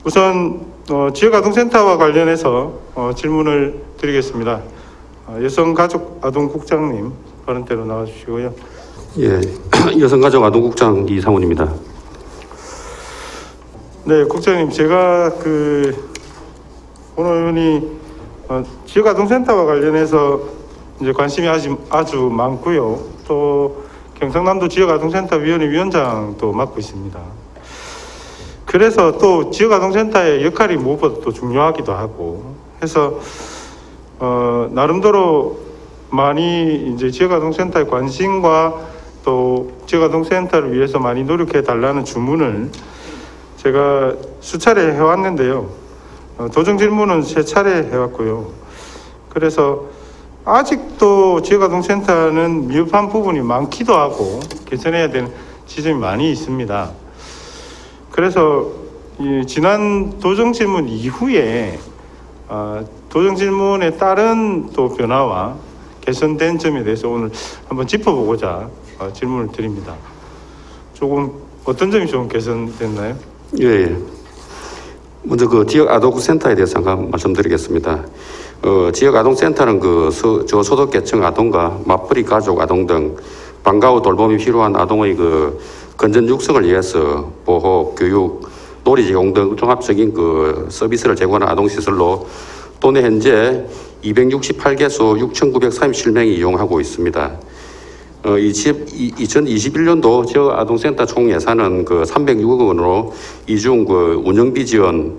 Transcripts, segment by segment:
우선 지역아동센터와 관련해서 질문을 드리겠습니다. 여성가족아동국장님 발언대로 나와주시고요. 예, 여성가족아동국장 이상훈입니다. 네, 국장님, 제가 오늘 의원이 지역아동센터와 관련해서 이제 관심이 아주 많고요. 또 경상남도 지역아동센터위원회 위원장도 맡고 있습니다. 그래서 또 지역아동센터의 역할이 무엇보다 또 중요하기도 하고 해서 나름대로 많이 이제 지역아동센터의 관심과 또 지역아동센터를 위해서 많이 노력해 달라는 주문을 제가 수차례 해왔는데요. 도정 질문은 3차례 해왔고요. 그래서 아직도 지역아동센터는 미흡한 부분이 많기도 하고 개선해야 되는 지점이 많이 있습니다. 그래서 지난 도정 질문 이후에 도정 질문에 따른 또 변화와 개선된 점에 대해서 오늘 한번 짚어보고자 질문을 드립니다. 조금 어떤 점이 좀 개선됐나요? 예. 먼저 지역아동센터에 대해서 잠깐 말씀드리겠습니다. 지역아동센터는 저소득계층 아동과 맞벌이 가족 아동 등 방과 후 돌봄이 필요한 아동의 건전 육성을 위해서 보호, 교육, 놀이 제공 등 종합적인 서비스를 제공하는 아동시설로 도내 현재 268개소 6,937명이 이용하고 있습니다. 2021년도 지역아동센터 총 예산은 306억 원으로 이중 운영비 지원,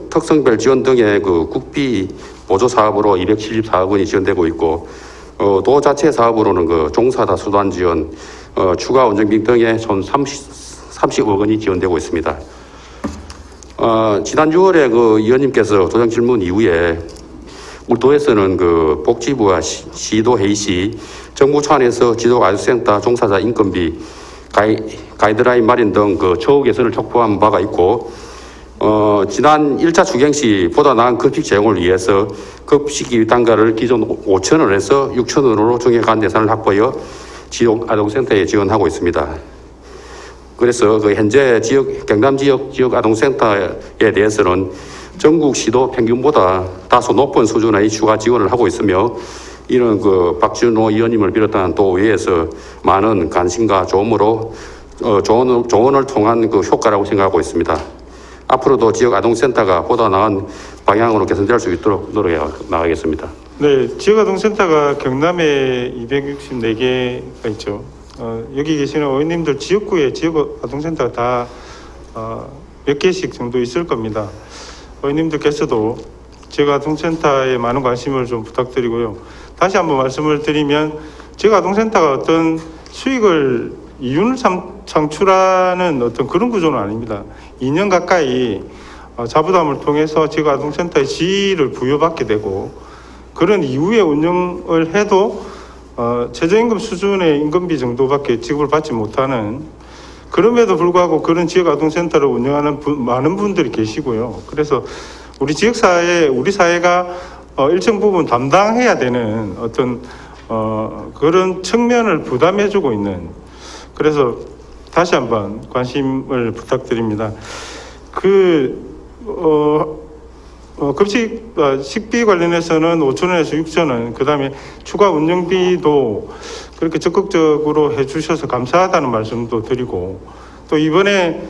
특성별 지원 등의 국비 보조 사업으로 274억 원이 지원되고 있고, 도 자체 사업으로는 종사다 수단 지원, 추가 운전비 등의 총 30억 원이 지원되고 있습니다. 지난 6월에 의원님께서 도정 질문 이후에 우리 도에서는 복지부와 시도 회의 시 정부 차원에서 지역아동센터 종사자 인건비, 가이드라인 마련 등 처우 개선을 촉구한 바가 있고, 지난 1차 추경 시 보다 나은 급식 제공을 위해서 급식비 단가를 기존 5,000원에서 6,000원으로 정액한 예산을 확보하여 지역아동센터에 지원하고 있습니다. 그래서 현재 경남 지역아동센터에 대해서는 전국 시도 평균보다 다소 높은 수준의 추가 지원을 하고 있으며, 이런 박준호 의원님을 비롯한 도의회에서 많은 관심과 조언을 통한 효과라고 생각하고 있습니다. 앞으로도 지역아동센터가 보다 나은 방향으로 개선될 수 있도록 노력해 나가겠습니다. 네, 지역아동센터가 경남에 264개가 있죠. 여기 계시는 의원님들 지역구에 지역아동센터가 다 몇 개씩 정도 있을 겁니다. 의원님들께서도 지역아동센터에 많은 관심을 좀 부탁드리고요. 다시 한번 말씀을 드리면 지역아동센터가 어떤 수익을 이윤을 창출하는 어떤 그런 구조는 아닙니다. 2년 가까이 자부담을 통해서 지역아동센터의 지위를 부여받게 되고, 그런 이후에 운영을 해도 최저임금 수준의 인건비 정도밖에 지급을 받지 못하는, 그럼에도 불구하고 그런 지역아동센터를 운영하는 많은 분들이 계시고요. 그래서 우리 지역사회, 우리 사회가 일정 부분 담당해야 되는 어떤 그런 측면을 부담해주고 있는, 그래서 다시 한번 관심을 부탁드립니다. 식비 관련해서는 5,000원에서 6,000원, 그 다음에 추가 운영비도 그렇게 적극적으로 해주셔서 감사하다는 말씀도 드리고, 또 이번에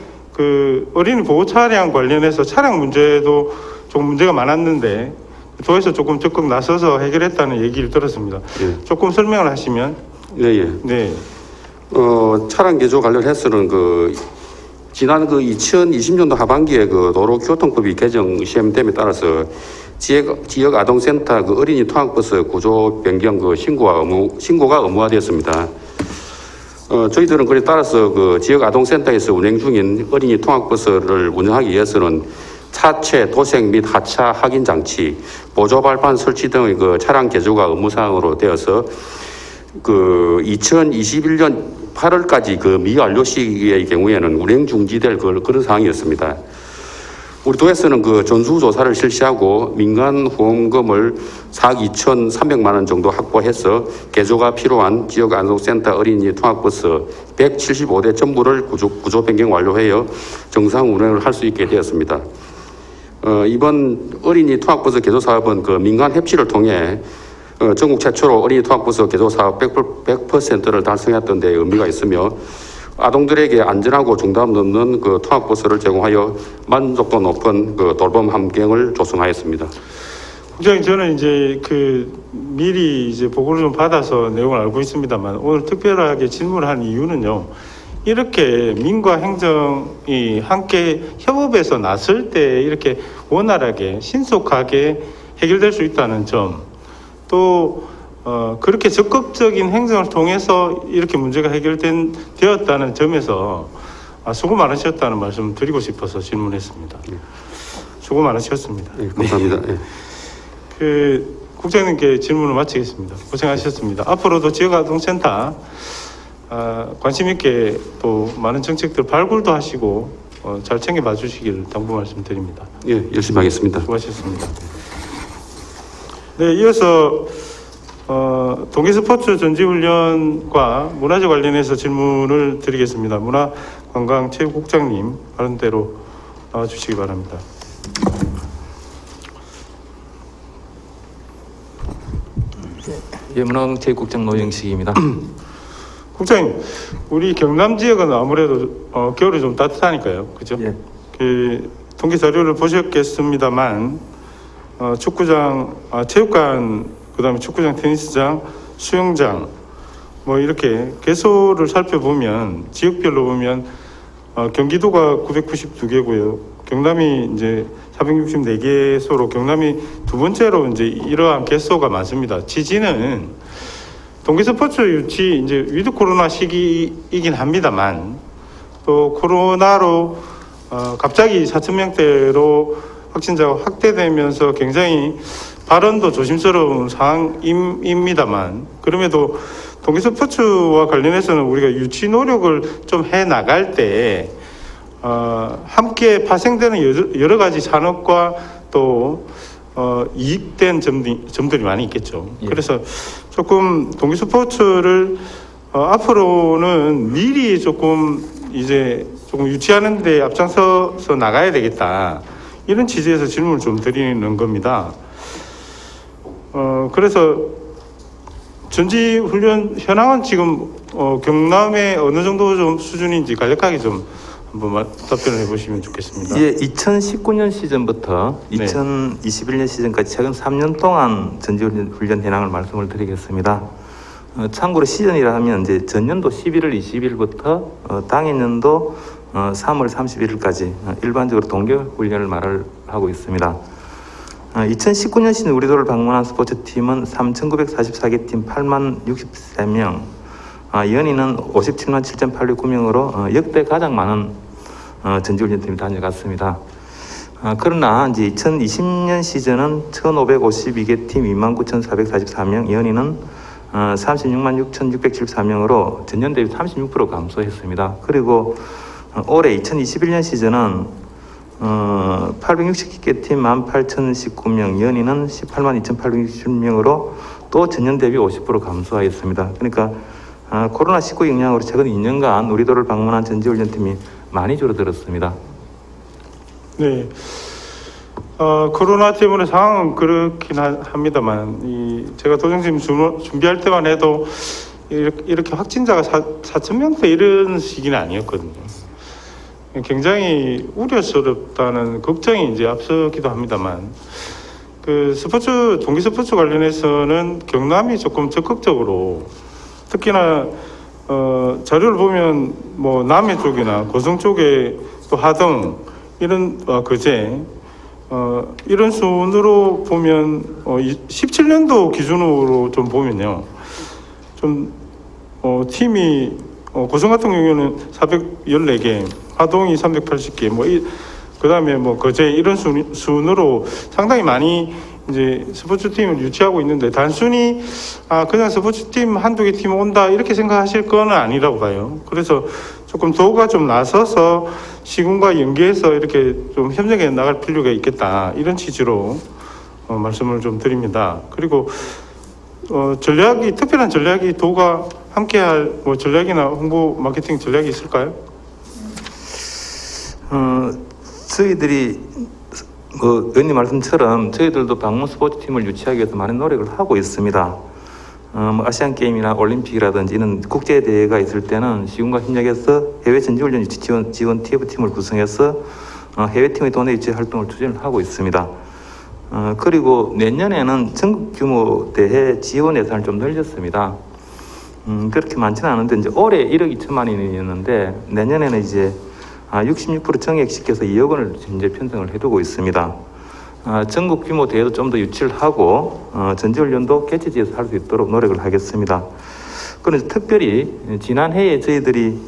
어린이 보호 차량 관련해서 차량 문제도 좀 문제가 많았는데 도에서 조금 적극 나서서 해결했다는 얘기를 들었습니다. 예. 조금 설명을 하시면. 네. 차량 개조 관련해서는 지난 2020년도 하반기에 도로교통법이 개정 시행됨에 따라서 지역아동센터 어린이 통학버스 구조 변경 신고가 의무화되었습니다. 저희들은 그에 따라서 지역아동센터에서 운행 중인 어린이 통학버스를 운영하기 위해서는 차체, 도색 및 하차 확인 장치, 보조 발판 설치 등의 차량 개조가 의무사항으로 되어서 2021년 8월까지 미완료 시기의 경우에는 운행 중지될 그런 상황이었습니다. 우리 도에서는 그 전수조사를 실시하고 민간 후원금을 4억 2,300만 원 정도 확보해서 개조가 필요한 지역안송센터 어린이 통학버스 175대 전부를 구조 변경 완료하여 정상 운행을 할 수 있게 되었습니다. 이번 어린이 통학버스 개조 사업은 그 민간 협치를 통해 전국 최초로 어린이 통학버스 개조 사업 100%를 달성했던 데 의미가 있으며 아동들에게 안전하고 중담 없는 그 통학버스를 제공하여 만족도 높은 그 돌봄 환경을 조성하였습니다. 국장님, 저는 이제 미리 이제 보고를 좀 받아서 내용을 알고 있습니다만 오늘 특별하게 질문을 한 이유는요. 이렇게 민과 행정이 함께 협업해서 나설 때 이렇게 원활하게 신속하게 해결될 수 있다는 점, 또 그렇게 적극적인 행정을 통해서 이렇게 문제가 되었다는 점에서 수고 많으셨다는 말씀 드리고 싶어서 질문했습니다. 수고 많으셨습니다. 네, 감사합니다. 네. 국장님께 질문을 마치겠습니다. 고생하셨습니다. 앞으로도 지역아동센터 관심 있게 또 많은 정책들 발굴도 하시고 잘 챙겨봐 주시길 당부 말씀드립니다. 예, 열심히 하겠습니다. 수고하셨습니다. 네, 이어서 동계스포츠 전지훈련과 문화재 관련해서 질문을 드리겠습니다. 문화관광체육국장님 바른 대로 나와주시기 바랍니다. 예, 문화체육국장 노영식입니다. 국장님, 우리 경남 지역은 아무래도 겨울이 좀 따뜻하니까요, 그죠? 예. 동계 자료를 보셨겠습니다만 축구장, 체육관, 그다음에 축구장, 테니스장, 수영장 뭐 이렇게 개소를 살펴보면 지역별로 보면 경기도가 992개고요. 경남이 이제 464개소로 경남이 두 번째로 이제 이러한 개소가 많습니다. 지지는 동계스포츠 유치 이제 위드 코로나 시기이긴 합니다만 또 코로나로 갑자기 4,000명대로 확진자가 확대되면서 굉장히 발언도 조심스러운 상황입니다만 그럼에도 동계스포츠와 관련해서는 우리가 유치 노력을 좀 해 나갈 때 함께 파생되는 여러 가지 산업과 또 이익된 점들이 많이 있겠죠. 예. 그래서 조금 동계스포츠를 앞으로는 미리 조금 유치하는 데 앞장서서 나가야 되겠다. 이런 취지에서 질문을 좀 드리는 겁니다. 그래서 전지훈련 현황은 지금 경남의 어느 정도 좀 수준인지 간략하게 좀 한번 답변을 해보시면 좋겠습니다. 예, 2019년 시즌부터 네. 2021년 시즌까지 최근 3년 동안 전지훈련 현황을 말씀을 드리겠습니다. 참고로 시즌이라 하면 이제 전년도 11월 20일부터 당해년도 3월 31일까지 일반적으로 동계훈련을 말을 하고 있습니다. 2019년 시즌 우리도를 방문한 스포츠팀은 3,944개 팀 8만 63명, 연인은 57만 7,869명으로 역대 가장 많은 전지훈련팀이 다녀갔습니다. 그러나 이제 2020년 시즌은 1,552개 팀 29,444명, 연인은 36만 6,674명으로 전년 대비 36% 감소했습니다. 그리고 올해 2021년 시즌은 860개 팀 18,019명, 연인은 18만 2,867명으로 또 전년 대비 50% 감소하였습니다. 그러니까 코로나19 영향으로 최근 2년간 우리도를 방문한 전지훈련팀이 많이 줄어들었습니다. 네. 코로나 때문에 상황은 그렇긴 합니다만 제가 도정팀 준비할 때만 해도 이렇게 확진자가 4,000명대 이런 시기는 아니었거든요. 굉장히 우려스럽다는 걱정이 이제 앞서기도 합니다만 동계 스포츠 관련해서는 경남이 조금 적극적으로 특히나 자료를 보면 뭐 남해 쪽이나 고성 쪽에 또 하등 이런 거제 이런 순으로 보면 17년도 기준으로 좀 보면요 좀 팀이 고성 같은 경우에는 414개, 하동이 380개, 그다음에 거제 이런 순으로 상당히 많이 이제 스포츠팀을 유치하고 있는데 단순히 그냥 스포츠팀 한두 개 팀 온다 이렇게 생각하실 건 아니라고 봐요. 그래서 조금 도가 좀 나서서 시군과 연계해서 이렇게 좀 협력해 나갈 필요가 있겠다. 이런 취지로 말씀을 좀 드립니다. 그리고 전략이 특별한 전략이 도가 함께할 뭐 전략이나 홍보 마케팅 전략이 있을까요? 저희들이 의원님 말씀처럼 저희들도 방문 스포츠팀을 유치하기 위해서 많은 노력을 하고 있습니다. 아시안 게임이나 올림픽이라든지 이런 국제 대회가 있을 때는 시군과 협력해서 해외 전지훈련 유치 지원 TF팀을 구성해서 해외팀의 도내 유치 활동을 추진을 하고 있습니다. 그리고 내년에는 전국 규모 대회 지원 예산을 좀 늘렸습니다. 그렇게 많지는 않은데 이제 올해 1억 2천만 원이었는데 내년에는 이제 66% 정액시켜서 2억 원을 현재 편성을 해두고 있습니다. 전국 규모 대회도 좀 더 유치를 하고 전지훈련도 개최지에서 할 수 있도록 노력을 하겠습니다. 그래서 특별히 지난해에 저희들이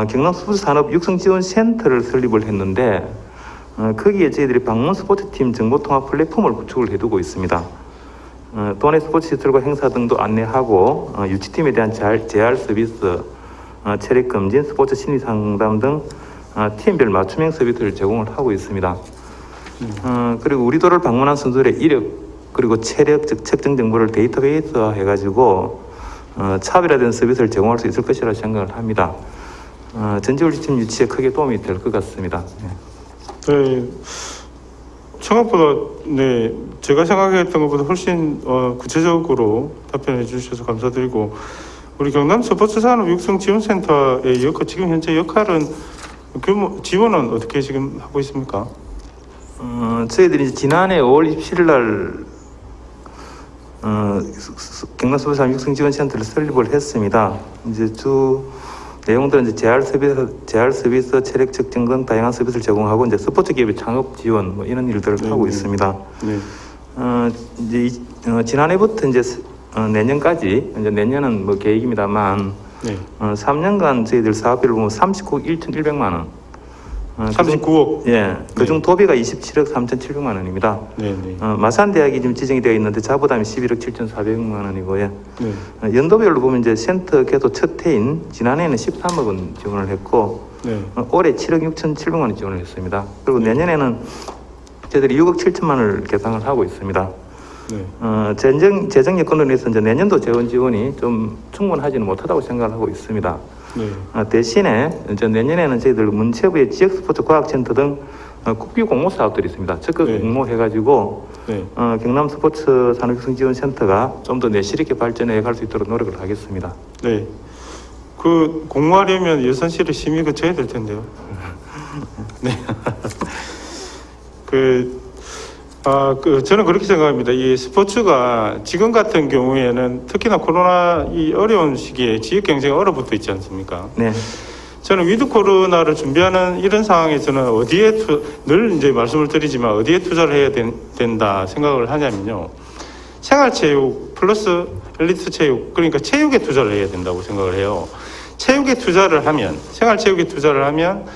경남 스포츠산업 육성지원센터를 설립을 했는데 거기에 저희들이 방문 스포츠팀 정보통합 플랫폼을 구축을 해두고 있습니다. 도내 스포츠 시설과 행사 등도 안내하고 유치팀에 대한 재활 서비스, 체력 검진, 스포츠 심리 상담 등 팀별 맞춤형 서비스를 제공을 하고 있습니다. 그리고 우리도를 방문한 선수들의 이력 그리고 체력 즉 측정 정보를 데이터베이스화 해가지고 차별화된 서비스를 제공할 수 있을 것이라 생각을 합니다. 전지훈련팀 유치에 크게 도움이 될 것 같습니다. 네, 생각보다 네 제가 생각했던 것보다 훨씬 구체적으로 답변해 주셔서 감사드리고 우리 경남 스포츠산업 육성지원센터의 지금 현재 역할은 규모 지원은 어떻게 지금 하고 있습니까? 저희들이 지난해 5월 27일 날 경남 스포츠산업 육성지원센터를 설립을 했습니다. 이제 주 내용들은 이제 재활 서비스, 체력 측정 등 다양한 서비스를 제공하고 이제 스포츠 기업의 창업 지원 뭐 이런 일들을 하고 있습니다. 이제 지난해부터 이제 내년까지 이제 내년은 뭐 계획입니다만 3년간 저희들 사업비를 보면 39억 1,100만 원. 39억. 예. 그중 도비가 27억 3,700만 원입니다. 마산대학이 지금 지정이 되어 있는데 자부담이 11억 7,400만 원이고요. 연도별로 보면 이제 센터 개도 첫 해인 지난해에는 13억 원 지원을 했고 올해 7억 6,700만 원 지원을 했습니다. 그리고 내년에는 저희들이 6억 7천만 원을 계상을 하고 있습니다. 재정 여건으로 인해서 이제 내년도 재원 지원이 좀 충분하지는 못하다고 생각을 하고 있습니다. 대신에 이제 내년에는 저희들 문체부의 지역 스포츠 과학센터 등 국비 공모 사업들이 있습니다. 적극 공모해가지고 경남 스포츠 산업육성지원센터가 좀 더 내실 있게 발전해 갈 수 있도록 노력을 하겠습니다. 네. 그 공모하려면 예산실에 심의 거쳐야 될 텐데요. 네. 저는 그렇게 생각합니다. 이 스포츠가 지금 같은 경우에는 특히나 코로나 이 어려운 시기에 지역 경쟁이 얼어붙어 있지 않습니까? 저는 위드 코로나를 준비하는 이런 상황에서는 늘 이제 말씀을 드리지만 어디에 투자를 해야 된다 생각을 하냐면요. 생활체육 플러스 엘리트 체육, 그러니까 체육에 투자를 해야 된다고 생각을 해요. 체육에 투자를 하면, 생활체육에 투자를 하면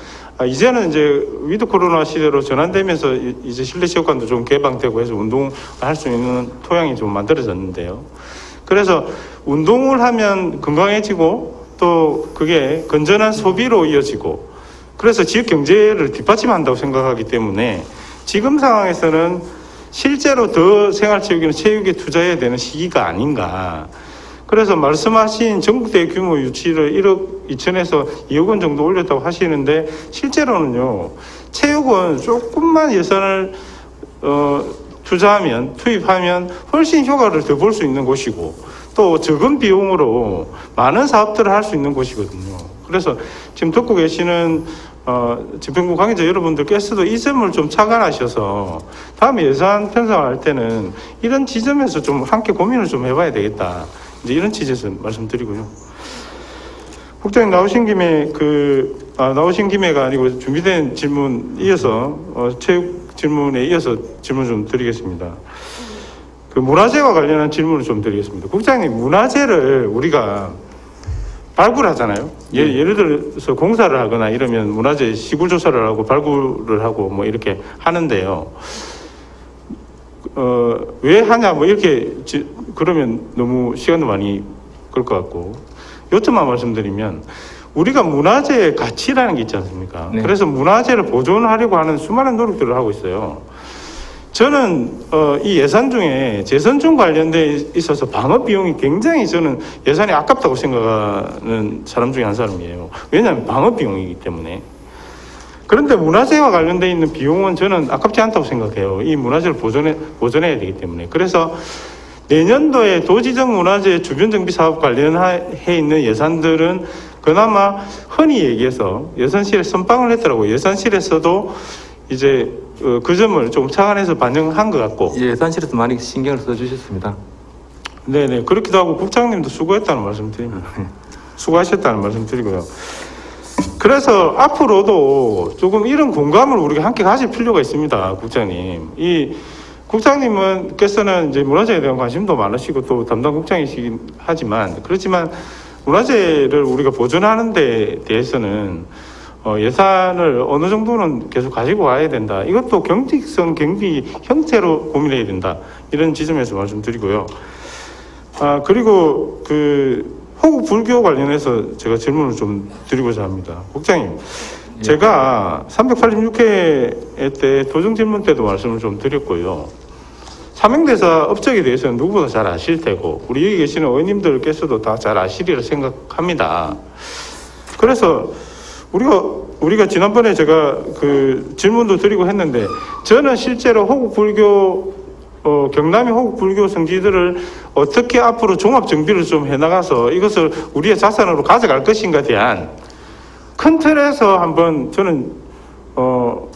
이제는 이제 위드 코로나 시대로 전환되면서 이제 실내 체육관도 좀 개방되고 해서 운동을 할 수 있는 토양이 좀 만들어졌는데요. 그래서 운동을 하면 건강해지고 또 그게 건전한 소비로 이어지고 그래서 지역 경제를 뒷받침한다고 생각하기 때문에 지금 상황에서는 실제로 더 생활체육이나 체육에 투자해야 되는 시기가 아닌가. 그래서 말씀하신 전국대회 규모 유치를 1억 2천에서 2억 원 정도 올렸다고 하시는데 실제로는요. 체육은 조금만 예산을 투입하면 훨씬 효과를 더 볼 수 있는 곳이고 또 적은 비용으로 많은 사업들을 할 수 있는 곳이거든요. 그래서 지금 듣고 계시는 집행부 관계자 여러분들께서도 이 점을 좀 착안하셔서 다음에 예산 편성할 때는 이런 지점에서 좀 함께 고민을 좀 해봐야 되겠다. 이제 이런 취지에서 말씀드리고요. 국장님 나오신 김에가 아니고 준비된 질문 이어서 체육 질문에 이어서 질문 좀 드리겠습니다. 그 문화재와 관련한 질문을 좀 드리겠습니다. 국장님, 문화재를 우리가 발굴하잖아요. 예를 들어서 공사를 하거나 이러면 문화재 시굴 조사를 하고 발굴을 하고 뭐 이렇게 하는데요. 왜 하냐 뭐 이렇게 그러면 너무 시간도 많이 끌 것 같고 요점만 말씀드리면 우리가 문화재의 가치라는 게 있지 않습니까? 네. 그래서 문화재를 보존하려고 하는 수많은 노력들을 하고 있어요. 저는 이 예산 중에 재선충 관련돼 있어서 방어 비용이 굉장히 저는 예산이 아깝다고 생각하는 사람 중에 한 사람이에요. 왜냐하면 방어 비용이기 때문에. 그런데 문화재와 관련돼 있는 비용은 저는 아깝지 않다고 생각해요. 이 문화재를 보존해야 되기 때문에. 그래서 내년도에 도지적 문화재 주변 정비 사업 관련해 있는 예산들은 그나마 흔히 얘기해서 예산실에 선빵을 했더라고요. 예산실에서도 이제 그 점을 좀 착안해서 반영한 것 같고. 예산실에서 많이 신경을 써주셨습니다. 네네. 그렇기도 하고 국장님도 수고했다는 말씀 드립니다. 수고하셨다는 말씀 드리고요. 그래서 앞으로도 조금 이런 공감을 우리가 함께 가질 필요가 있습니다. 국장님. 이 국장님께서는 이제 문화재에 대한 관심도 많으시고 또 담당 국장이시긴 하지만 그렇지만 문화재를 우리가 보존하는 데 대해서는 예산을 어느 정도는 계속 가지고 와야 된다. 이것도 경직성 경비 형태로 고민해야 된다. 이런 지점에서 말씀드리고요. 그리고 호국 불교 관련해서 제가 질문을 좀 드리고자 합니다. 국장님, 제가 386회 때 도정 질문 때도 말씀을 좀 드렸고요. 사명대사 업적에 대해서는 누구보다 잘 아실 테고 우리 여기 계시는 의원님들께서도 다 잘 아시리라 생각합니다. 그래서 우리가 지난번에 제가 질문도 드리고 했는데 저는 실제로 호국 불교 경남의 호국 불교 성지들을 어떻게 앞으로 종합 정비를 좀 해나가서 이것을 우리의 자산으로 가져갈 것인가에 대한 큰 틀에서 한번 저는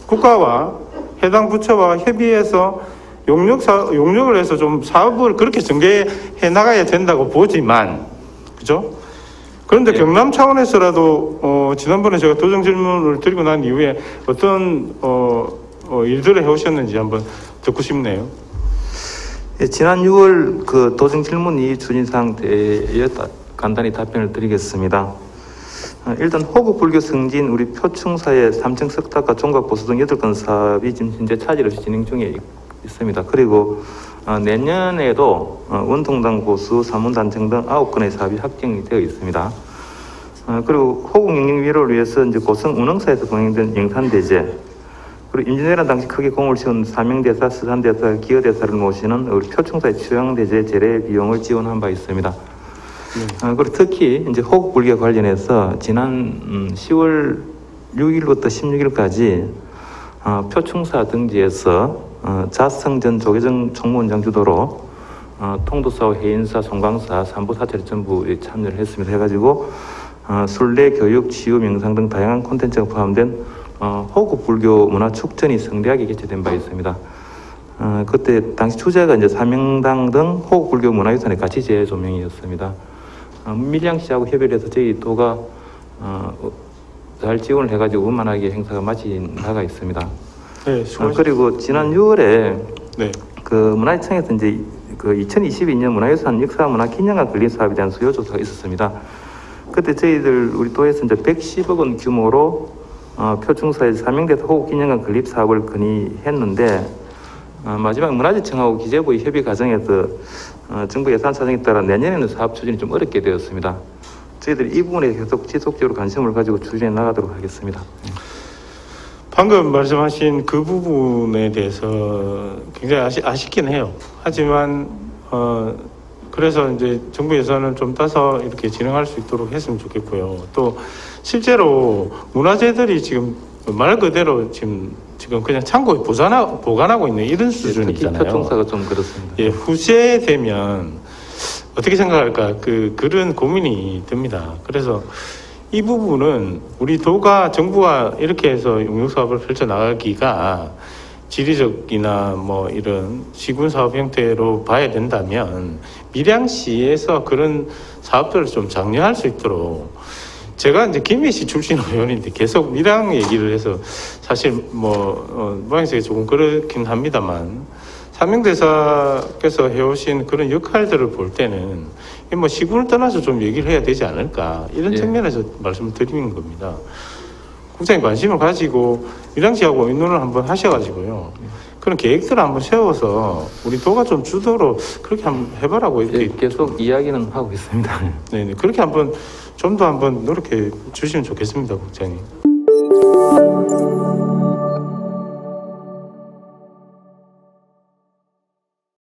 국가와 해당 부처와 협의해서 용역을 해서 좀 사업을 그렇게 전개해 나가야 된다고 보지만, 그죠? 그런데 경남 차원에서라도 지난번에 제가 도정 질문을 드리고 난 이후에 어떤 일들을 해오셨는지 한번 듣고 싶네요. 예, 지난 6월 그 도정 질문 이의 추진사항 대에 간단히 답변을 드리겠습니다. 일단 호국 불교 성지인 우리 표충사의 3층 석탑과 종각 보수 등 8건 사업이 지금 현재 차질 없이 진행 중에 있습니다. 그리고 내년에도 원통당 보수, 사문단청 등 9건의 사업이 확정이 되어 있습니다. 그리고 호국 영령 위로를 위해서 이제 고성 운흥사에서 공행된 영산대제, 그리고 임진왜란 당시 크게 공을 세운 사명대사, 수산대사, 기여대사를 모시는 우리 표충사의 취향대제 제례 비용을 지원한 바 있습니다. 그리고 특히 이제 호국 불교 관련해서 지난 10월 6일부터 16일까지 표충사 등지에서 자성전 조계정 총무원장 주도로 통도사와 해인사, 송광사, 삼부사찰 전부 참여를 했습니다. 해가지고 순례, 교육, 치유, 명상 등 다양한 콘텐츠가 포함된 호국 불교 문화 축전이 성대하게 개최된 바 있습니다. 그때 당시 주제가 이제 사명당 등 호국 불교 문화유산의 가치 재해 조명이었습니다. 밀양시하고 협의를 해서 저희 도가 잘 지원을 해가지고 원만하게 행사가 마친 바가 있습니다. 네, 그리고 지난 6월에 네. 그 문화유청에서 이제 그 2022년 문화유산 역사 문화 기념관 건립 사업에 대한 수요 조사가 있었습니다. 그때 저희들 우리 도에서 이제 110억 원 규모로 표충사의 사명대사 호국 기념관 건립 사업을 건의했는데 마지막 문화재청하고 기재부의 협의 과정에서 정부 예산 사정에 따라 내년에는 사업 추진이 좀 어렵게 되었습니다. 저희들이 이 부분에 계속 지속적으로 관심을 가지고 추진해 나가도록 하겠습니다. 방금 말씀하신 그 부분에 대해서 굉장히 아쉽긴 해요. 하지만 그래서 이제 정부 예산을 좀 따서 이렇게 진행할 수 있도록 했으면 좋겠고요. 또 실제로 문화재들이 지금 말 그대로 지금 그냥 창고에 보관하고 있는 이런 수준이잖아요. 특히 표충사가 좀 그렇습니다. 예, 후세 되면 어떻게 생각할까 그런 고민이 듭니다. 그래서 이 부분은 우리 도가 정부가 이렇게 해서 용역 사업을 펼쳐 나가기가 지리적이나 뭐 이런 시군 사업 형태로 봐야 된다면 밀양시에서 그런 사업들을 좀 장려할 수 있도록 제가 이제 김해시 출신 의원인데 계속 밀양 얘기를 해서 사실 모양새가 조금 그렇긴 합니다만 사명대사께서 해오신 그런 역할들을 볼 때는 뭐 시군을 떠나서 좀 얘기를 해야 되지 않을까 이런 측면에서 말씀을 드리는 겁니다. 국장님 관심을 가지고 밀양시하고 의논을 한번 하셔가지고요. 그런 계획들을 한번 세워서 우리 도가 좀 주도로 그렇게 한번 해보라고 이렇게 계속 이야기는 하고 있습니다. 네네 그렇게 한번 좀 더 한번 노력해 주시면 좋겠습니다, 국장님.